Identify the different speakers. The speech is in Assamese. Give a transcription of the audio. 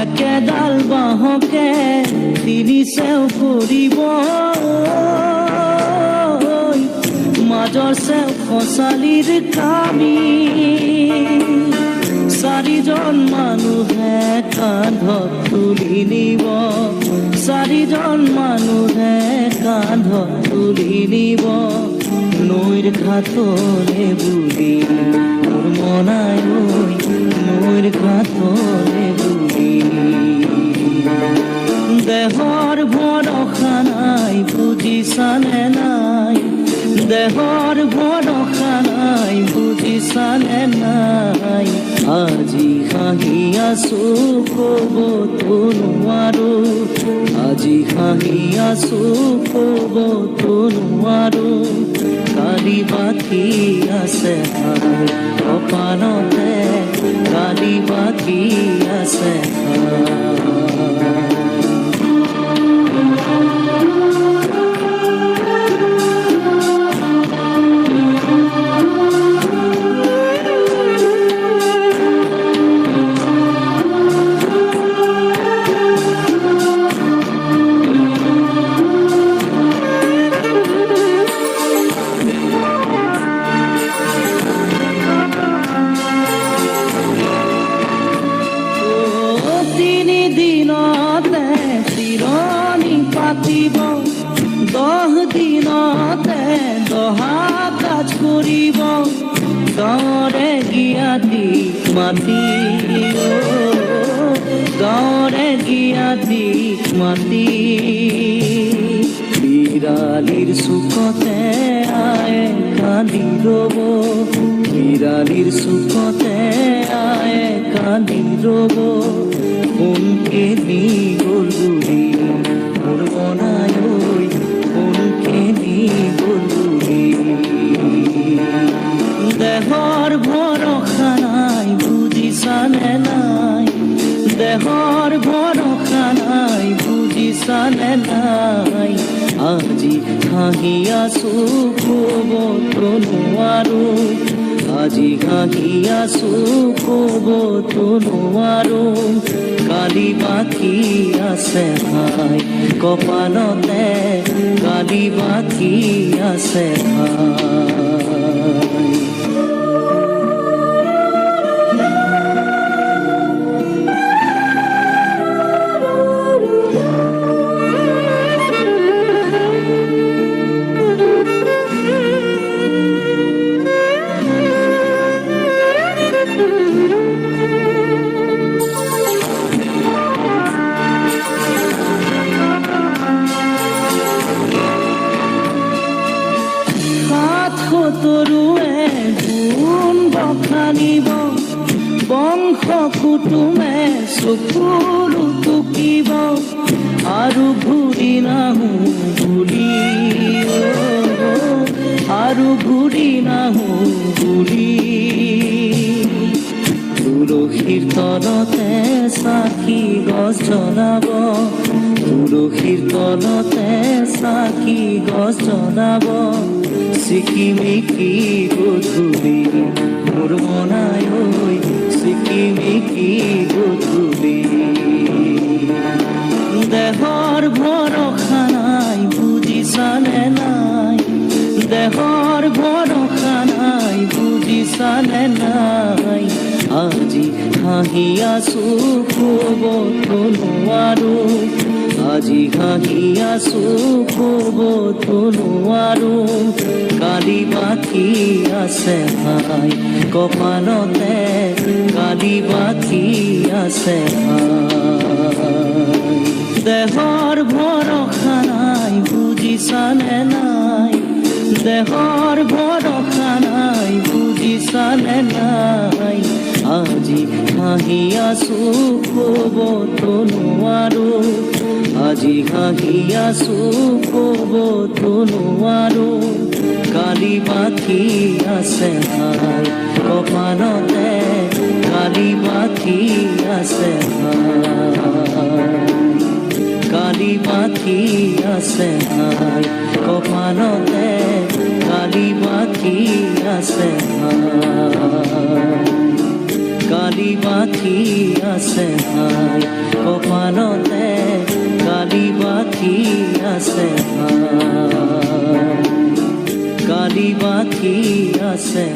Speaker 1: একেডাল বাঁহকে তিৰিছেও কৰিব মাজৰ চেও খচালিৰ কামি চাৰিজন মানুহে কান্ধত তুলি নিব চাৰিজন মানুহে কান্ধত তুলি নিব নৈৰ ঘাটলে বুলি মোৰ মনাই নৈৰ ঘাটলে বুলি দেহৰ ভৰসা নাই বুজিছানে নাই দেহৰ ভৰসা নাই বুজিছানে নাই আজি হাঁহি আছো ক'বতো নোৱাৰো আজি হাঁহি আছো ক'বতো নোৱাৰো কালি বাকী আছে কপালতে কালি বাকী আছে পাতিব 10 দিনতে দহা কাজ কৰিব গাঁৱৰে জ্ঞাতি মাতি গাঁৱৰে জ্ঞাতি মাতি বিৰালিৰ চুকতে আয়ে কান্দি ৰ'ব বিৰালিৰ চুকতে আয়ে কান্দি ৰ'ব কোনকে নি গ'ল বুলি মোৰ মনাই কোনকে নি গ'ল বুলি দেহৰ ভৰসা নাই বুজিছানে নাই দেহৰ ভৰসা নাই বুজিছানে নাই আজি হাঁহি আছো ক'বতো নোৱাৰো আজি হাঁহি আছো ক'বতো নোৱাৰো কালি বাকী আছে ভাই কপালতে কালি বাকী আছে ভাই তৰুৱে গুণ বখানিব বংশ কুটুমে চকুৰু টুকিব আৰু ঘূৰি নাহো বুলি আৰু ঘূৰি নাহো বুলি তুলসীৰ তলতে চাকি গছ জ্বলাব তুলসীৰ তলতে চাকি গছ জ্বলাব চিকিমিকি গধূলি মোৰ মনাই চিকিমিকি গধূলি দেহৰ ভৰসা নাই বুজিছানে নাই দেহৰ ভৰসা নাই বুজিছানে নাই আজি হাঁহি আছো ক'বতো নোৱাৰো আজি হাঁহি আছো ক'বতো নোৱাৰো কালি বাকী আছে ভাই কপালতে কালি বাকী আছে ভাই দেহৰ ভৰসা নাই বুজিছানে নাই দেহৰ ভৰসা নাই বুজিছানে নাই আজি হাঁহি আছো ক'বতো নোৱাৰো আজি হাঁহি আছো ক'বতো নোৱাৰো কালি বাকী আছে হাই কপালতে কালি বাকী আছে কালি বাকী আছে হাই কপালতে কালি বাকী আছে কালি বাকী আছে হাই কপালতে কালি বাকী আছে কালি বাকী আছে